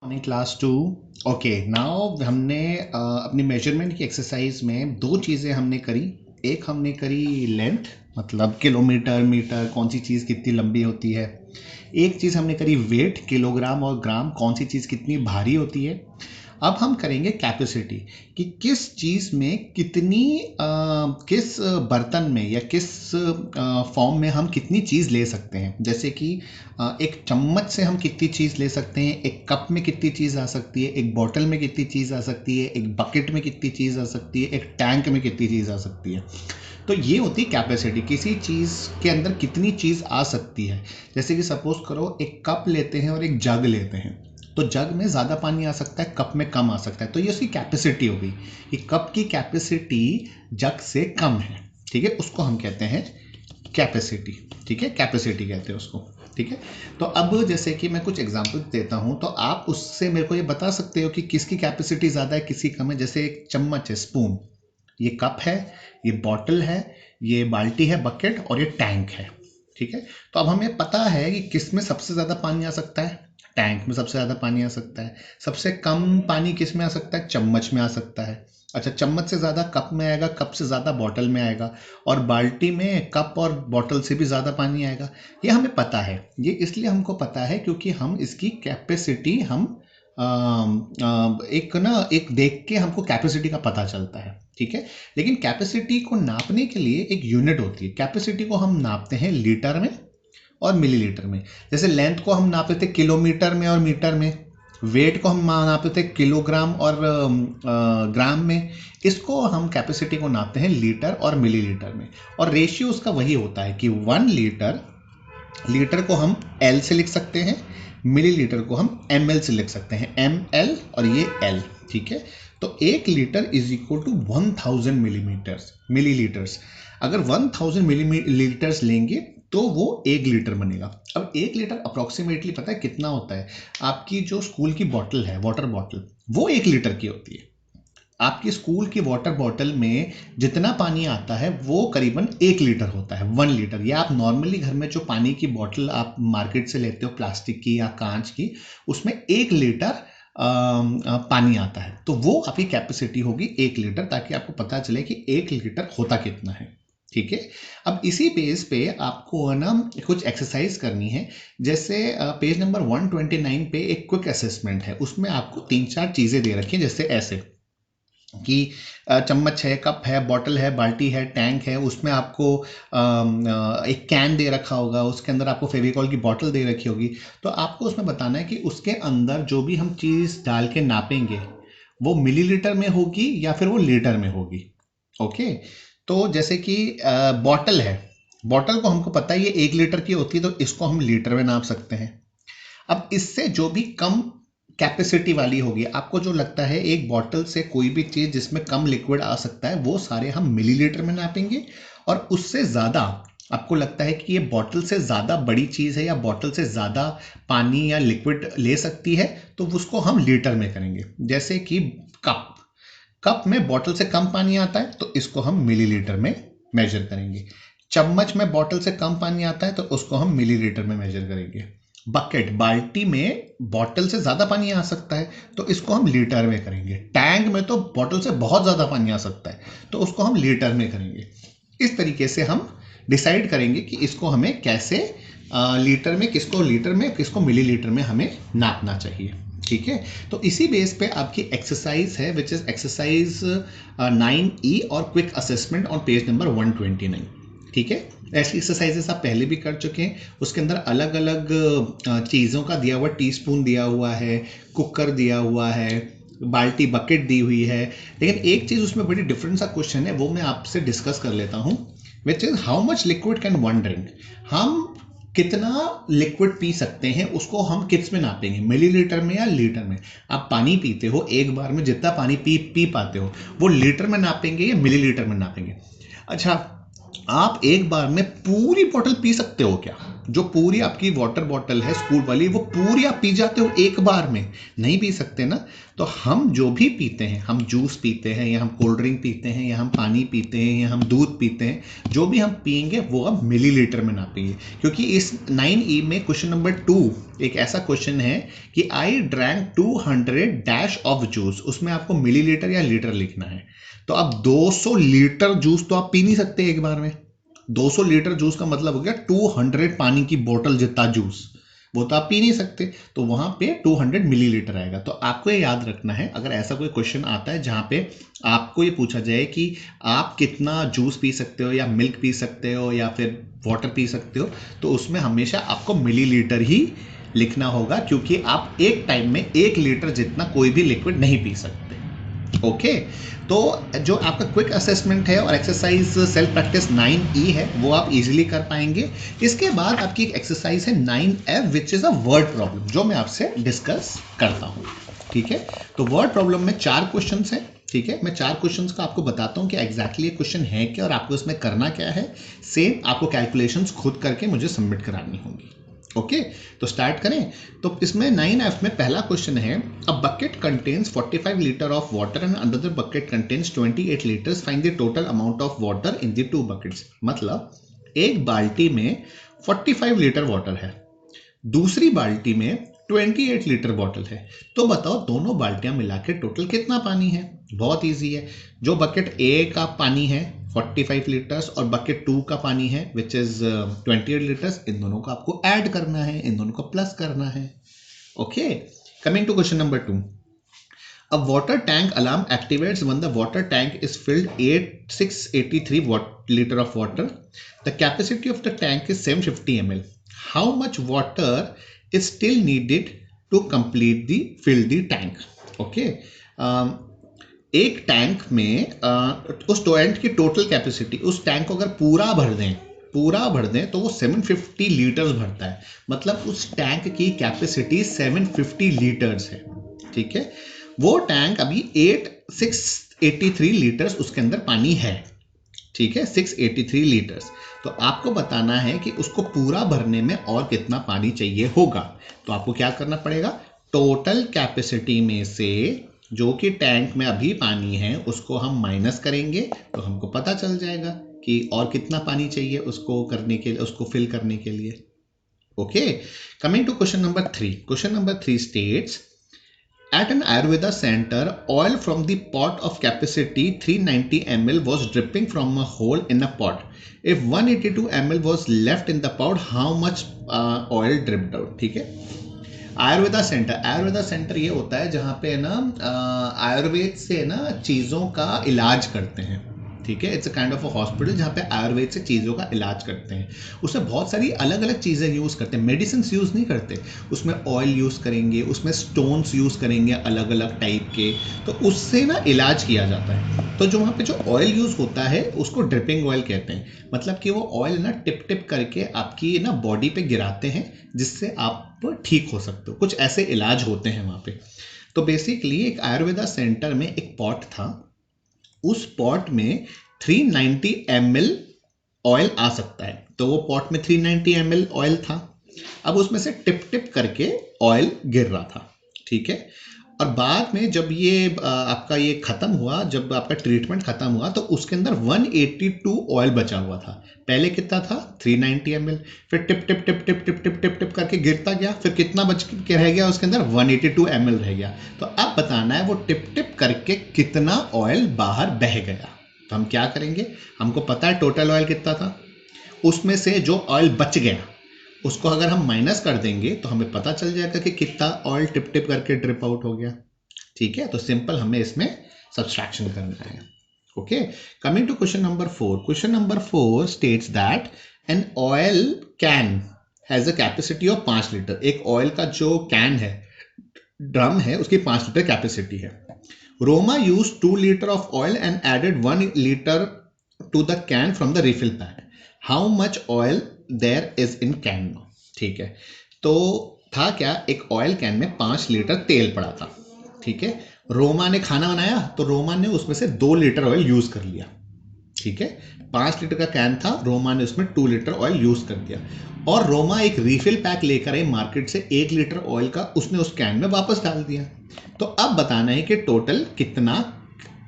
Morning class 2। Okay, now हमने अपनी measurement की एक्सरसाइज में दो चीज़ें हमने करी। एक हमने करी लेंथ, मतलब किलोमीटर मीटर कौन सी चीज़ कितनी लंबी होती है। एक चीज़ हमने करी वेट, किलोग्राम और ग्राम कौन सी चीज़ कितनी भारी होती है। अब हम करेंगे कैपेसिटी कि किस चीज़ में कितनी किस बर्तन में या किस फॉर्म में हम कितनी चीज़ ले सकते हैं। जैसे कि एक चम्मच से हम कितनी चीज़ ले सकते हैं, एक कप में कितनी चीज़ आ सकती है, एक बॉटल में कितनी चीज़ आ सकती है, एक बकेट में कितनी चीज़ आ सकती है, एक टैंक में कितनी चीज़ आ सकती है। तो ये होती है कैपेसिटी, किसी चीज़ के अंदर कितनी चीज़ आ सकती है। जैसे कि सपोज करो एक कप लेते हैं और एक जग लेते हैं, तो जग में ज़्यादा पानी आ सकता है, कप में कम आ सकता है। तो ये उसकी कैपेसिटी हो गई कि कप की कैपेसिटी जग से कम है। ठीक है, उसको हम कहते हैं कैपेसिटी। ठीक है, कैपेसिटी कहते हैं उसको। ठीक है, तो अब जैसे कि मैं कुछ एग्जांपल देता हूं, तो आप उससे मेरे को ये बता सकते हो कि किसकी कैपेसिटी ज़्यादा है, किसकी कम है। जैसे एक चम्मच है, स्पून, ये कप है, ये बॉटल है, ये बाल्टी है, बकेट, और ये टैंक है। ठीक है, तो अब हमें पता है कि किस में सबसे ज़्यादा पानी आ सकता है। टैंक में सबसे ज़्यादा पानी आ सकता है। सबसे कम पानी किस में आ सकता है, चम्मच में आ सकता है। अच्छा, चम्मच से ज़्यादा कप में आएगा, कप से ज़्यादा बॉटल में आएगा, और बाल्टी में कप और बॉटल से भी ज़्यादा पानी आएगा। ये हमें पता है। ये इसलिए हमको पता है क्योंकि हम इसकी कैपेसिटी हम एक देख के हमको कैपेसिटी का पता चलता है। ठीक है, लेकिन कैपेसिटी को नापने के लिए एक यूनिट होती है। कैपेसिटी को हम नापते हैं लीटर में और मिलीलीटर में। जैसे लेंथ को हम नापते थे किलोमीटर में और मीटर में, वेट को हम नापते थे किलोग्राम और ग्राम में। इसको हम कैपेसिटी को नापते हैं लीटर और मिलीलीटर में, और रेशियो उसका वही होता है कि 1 लीटर, लीटर को हम एल से लिख सकते हैं, मिलीलीटर को हम एम एल से लिख सकते हैं, एम एल और ये एल। ठीक है, तो 1 litre is equal to 1000 millilitres. अगर 1000 मिलीलीटर्स लेंगे तो वो 1 लीटर बनेगा। अब 1 लीटर अप्रोक्सीमेटली पता है कितना होता है। आपकी जो स्कूल की बॉटल है, वाटर बॉटल, वो 1 लीटर की होती है। आपकी स्कूल की वाटर बॉटल में जितना पानी आता है वो करीबन 1 लीटर होता है, 1 लीटर। या आप नॉर्मली घर में जो पानी की बॉटल आप मार्केट से लेते हो, प्लास्टिक की या कांच की, उसमें 1 लीटर पानी आता है। तो वो आपकी कैपेसिटी होगी 1 लीटर, ताकि आपको पता चले कि 1 लीटर होता कितना है। ठीक है, अब इसी पेज पे आपको ना कुछ एक्सरसाइज करनी है। जैसे पेज नंबर 129 पे एक क्विक असेसमेंट है, उसमें आपको 3-4 चीज़ें दे रखी हैं। जैसे ऐसे कि चम्मच है, कप है, बॉटल है, बाल्टी है, टैंक है, उसमें आपको एक कैन दे रखा होगा, उसके अंदर आपको फेविकॉल की बॉटल दे रखी होगी। तो आपको उसमें बताना है कि उसके अंदर जो भी हम चीज़ डाल के नापेंगे वो मिलीलीटर में होगी या फिर वो लीटर में होगी। ओके, तो जैसे कि बॉटल है, बॉटल को हमको पता है ये 1 लीटर की होती है, तो इसको हम लीटर में नाप सकते हैं। अब इससे जो भी कम कैपेसिटी वाली होगी, आपको जो लगता है एक बॉटल से कोई भी चीज़ जिसमें कम लिक्विड आ सकता है, वो सारे हम मिलीलीटर में नापेंगे। और उससे ज़्यादा आपको लगता है कि ये बॉटल से ज़्यादा बड़ी चीज़ है या बॉटल से ज़्यादा पानी या लिक्विड ले सकती है, तो उसको हम लीटर में करेंगे। जैसे कि कप, कप में बॉटल से कम पानी आता है, तो इसको हम मिलीलीटर में मेजर करेंगे। चम्मच में बॉटल से कम पानी आता है, तो उसको हम मिलीलीटर में मेजर करेंगे। बकेट, बाल्टी में बॉटल से ज्यादा पानी आ सकता है, तो इसको हम लीटर में करेंगे। टैंक में तो बॉटल से बहुत ज्यादा पानी आ सकता है, तो उसको हम लीटर में करेंगे। इस तरीके से हम डिसाइड करेंगे कि इसको हमें कैसे लीटर में किसको मिलीलीटर में हमें नापना चाहिए। ठीक है, तो इसी बेस पे आपकी एक्सरसाइज है, विच इज एक्सरसाइज 9E और quick assessment on page number 129। ठीक है, ऐसी एक्सरसाइजेस आप पहले भी कर चुके हैं। उसके अंदर अलग अलग चीज़ों का दिया हुआ, टीस्पून दिया हुआ है, कुकर दिया हुआ है, बाल्टी, बकेट दी हुई है। लेकिन एक चीज़ उसमें बड़ी डिफरेंट सा क्वेश्चन है, वो मैं आपसे डिस्कस कर लेता हूँ, which is how much liquid can one drink. हम कितना लिक्विड पी सकते हैं, उसको हम किस में नापेंगे, मिलीलीटर में या लीटर में। आप पानी पीते हो, एक बार में जितना पानी पी पाते हो, वो लीटर में नापेंगे या मिलीलीटर में नापेंगे। अच्छा, आप एक बार में पूरी बोतल पी सकते हो क्या? जो पूरी आपकी वाटर बॉटल है स्कूल वाली, वो पूरी आप पी जाते हो एक बार में? नहीं पी सकते ना। तो हम जो भी पीते हैं, हम जूस पीते हैं या हम कोल्ड ड्रिंक पीते हैं या हम पानी पीते हैं या हम दूध पीते हैं, जो भी हम पियेंगे वो हम मिलीलीटर में नापेंगे। क्योंकि इस 9E में क्वेश्चन नंबर 2 एक ऐसा क्वेश्चन है कि I drank 200 dash of juice, उसमें आपको मिलीलीटर या लीटर लिखना है। तो अब 200 लीटर जूस तो आप पी नहीं सकते एक बार में। 200 लीटर जूस का मतलब हो गया 200 पानी की बोतल जितना जूस, वो तो आप पी नहीं सकते। तो वहां पे 200 मिलीलीटर आएगा। तो आपको ये याद रखना है, अगर ऐसा कोई क्वेश्चन आता है जहां पे आपको ये पूछा जाए कि आप कितना जूस पी सकते हो या मिल्क पी सकते हो या फिर वाटर पी सकते हो, तो उसमें हमेशा आपको मिलीलीटर ही लिखना होगा, क्योंकि आप एक टाइम में 1 लीटर जितना कोई भी लिक्विड नहीं पी सकते। ओके, तो जो आपका क्विक असेसमेंट है और एक्सरसाइज सेल्फ प्रैक्टिस 9E है, वो आप इजीली कर पाएंगे। इसके बाद आपकी एक एक्सरसाइज है 9F which is a word problem, जो मैं आपसे डिस्कस करता हूँ। ठीक है, तो वर्ड प्रॉब्लम में 4 क्वेश्चंस हैं। ठीक है, मैं 4 क्वेश्चंस का आपको बताता हूँ कि एग्जैक्टली ये क्वेश्चन है क्या और आपको इसमें करना क्या है। सेम आपको कैलकुलेशंस खुद करके मुझे सबमिट करानी होंगी। ओके, तो स्टार्ट करें। तो इसमें 9F में पहला क्वेश्चन है, a bucket contains 45 litre of water and another bucket contains 28 litres, find the total amount of water in the 2 buckets. मतलब एक बाल्टी में 45 लीटर वाटर है, दूसरी बाल्टी में 28 लीटर बॉटल है। तो बताओ दोनों बाल्टियां मिला के टोटल कितना पानी है? बहुत इजी है। जो बकेट ए का पानी है 45 लीटर्स और बकेट 2 का पानी है विच इज 28 लीटर्स, इन दोनों को आपको ऐड करना है, इन दोनों को प्लस करना है। Okay, coming to question number 2, a water tank alarm activates when the water tank is filled 683 liter of water. The capacity of the tank is 750 ml. How much water is still needed to complete the fill the tank? Okay. एक tank में उस tank की total capacity, उस tank को अगर पूरा भर दें तो वो 750 लीटर्स भरता है। मतलब उस टैंक की कैपेसिटी 750 लीटर्स है। ठीक है, वो टैंक अभी 683 लीटर्स उसके अंदर पानी है। ठीक है, 683 लीटर्स। तो आपको बताना है कि उसको पूरा भरने में और कितना पानी चाहिए होगा। तो आपको क्या करना पड़ेगा, टोटल कैपेसिटी में से जो कि टैंक में अभी पानी है उसको हम माइनस करेंगे, तो हमको पता चल जाएगा कि और कितना पानी चाहिए उसको करने के लिए, उसको फिल करने के लिए। Okay, coming to question number 3। Question number 3 states, at an Ayurveda center, oil from the pot of capacity 390 ml was dripping from a hole in a pot. If 182 ml was left in the pot, how much oil dripped out? ठीक है, Ayurveda centre ये होता है जहाँ पे ना आयुर्वेद से ना चीज़ों का इलाज करते हैं। ठीक है, it's a kind of a hospital जहाँ पे आयुर्वेद से चीज़ों का इलाज करते हैं। उसमें बहुत सारी अलग अलग चीज़ें यूज़ करते हैं, मेडिसिन यूज़ नहीं करते। उसमें ऑयल यूज़ करेंगे, उसमें स्टोन्स यूज़ करेंगे अलग अलग टाइप के, तो उससे ना इलाज किया जाता है। तो जो वहाँ पे जो ऑयल यूज़ होता है उसको ड्रिपिंग ऑयल कहते हैं। मतलब कि वो ऑयल ना टिप टिप करके आपकी ना बॉडी पे गिराते हैं जिससे आप ठीक हो सकते हो। कुछ ऐसे इलाज होते हैं वहाँ पे। तो बेसिकली एक आयुर्वेदा सेंटर में एक पॉट था, उस पॉट में 390 ml ऑयल आ सकता है। तो वो पॉट में 390 ml ऑयल था। अब उसमें से टिप टिप करके ऑयल गिर रहा था। ठीक है, और बाद में जब ये आपका ये खत्म हुआ, जब आपका ट्रीटमेंट खत्म हुआ, तो उसके अंदर 182 ऑयल बचा हुआ था। पहले कितना था 390 ml, फिर tip tip tip tip tip tip tip tip करके गिरता गया, फिर कितना बच के रह गया उसके अंदर 182 ml रह गया। तो अब बताना है वो टिप टिप करके कितना ऑयल बाहर बह गया। तो हम क्या करेंगे, हमको पता है टोटल ऑयल कितना था, उसमें से जो ऑयल बच गया उसको अगर हम माइनस कर देंगे तो हमें पता चल जाएगा कि कितना ऑयल टिप टिप करके ड्रिप आउट हो गया। ठीक है, तो सिंपल हमें इसमें सब्सट्रैक्शन करना है। Okay, coming to question number 4। Question number 4 states that an oil can has a capacity of 5 litre. एक ऑयल का जो कैन है, ड्रम है, उसकी 5 लीटर कैपेसिटी है। Roma use 2 litre of oil and added 1 litre to the can from the refill pad. How much oil there is in can now. ठीक है, तो था क्या, एक ऑयल कैन में 5 लीटर तेल पड़ा था। ठीक है, रोमा ने खाना बनाया तो रोमा ने उसमें से 2 लीटर ऑयल यूज कर लिया। ठीक है, 5 लीटर का कैन था, रोमा ने उसमें 2 लीटर ऑयल यूज कर दिया और रोमा एक रिफिल पैक लेकर आई मार्केट से 1 लीटर ऑयल का, उसने उस कैन में वापस डाल दिया। तो अब बताना है कि टोटल कितना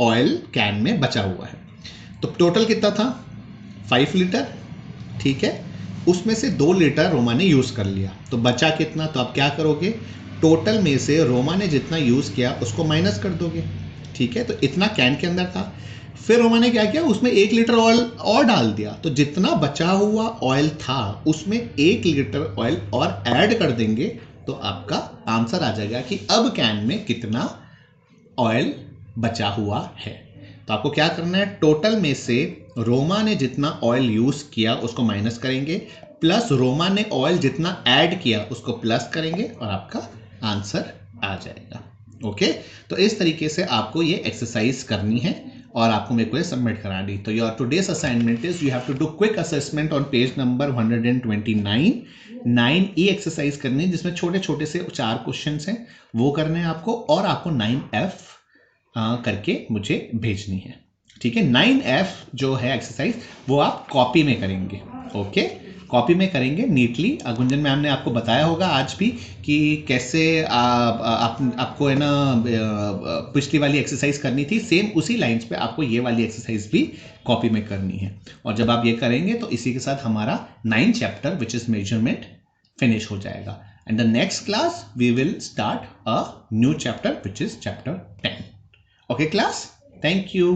ऑयल कैन में बचा हुआ है। तो टोटल कितना था 5 लीटर, ठीक है, उसमें से 2 लीटर रोमा ने यूज कर लिया, तो बचा कितना। तो आप क्या करोगे, टोटल में से रोमा ने जितना यूज किया उसको माइनस कर दोगे, ठीक है। तो इतना कैन के अंदर था, फिर रोमा ने क्या किया, उसमें 1 लीटर ऑयल और डाल दिया, तो जितना बचा हुआ ऑयल था उसमें 1 लीटर ऑयल और ऐड कर देंगे, तो आपका आंसर आ जाएगा कि अब कैन में कितना ऑयल बचा हुआ है। तो आपको क्या करना है, टोटल में से रोमा ने जितना ऑयल यूज किया उसको माइनस करेंगे, प्लस रोमा ने ऑयल जितना ऐड किया उसको प्लस करेंगे और आपका आंसर आ जाएगा। ओके, तो इस तरीके से आपको ये एक्सरसाइज करनी है और आपको मेरे को ये सबमिट करानी। तो your today's assignment is you have to do quick assessment on page number 129। 9E exercise करनी है जिसमें छोटे छोटे से 4 क्वेश्चन हैं, वो करने हैं आपको, और आपको 9F करके मुझे भेजनी है, ठीक है। 9F जो है एक्सरसाइज वो आप कॉपी में करेंगे, ओके, कॉपी में करेंगे नीटली। गुंजन मैम ने आपको बताया होगा आज भी कि कैसे आपको है ना पिछली वाली एक्सरसाइज करनी थी, सेम उसी लाइंस पे आपको ये वाली एक्सरसाइज भी कॉपी में करनी है। और जब आप ये करेंगे तो इसी के साथ हमारा 9th chapter which is measurement finish हो जाएगा। And the next class we will start a new chapter which is chapter 10। Okay class, thank you.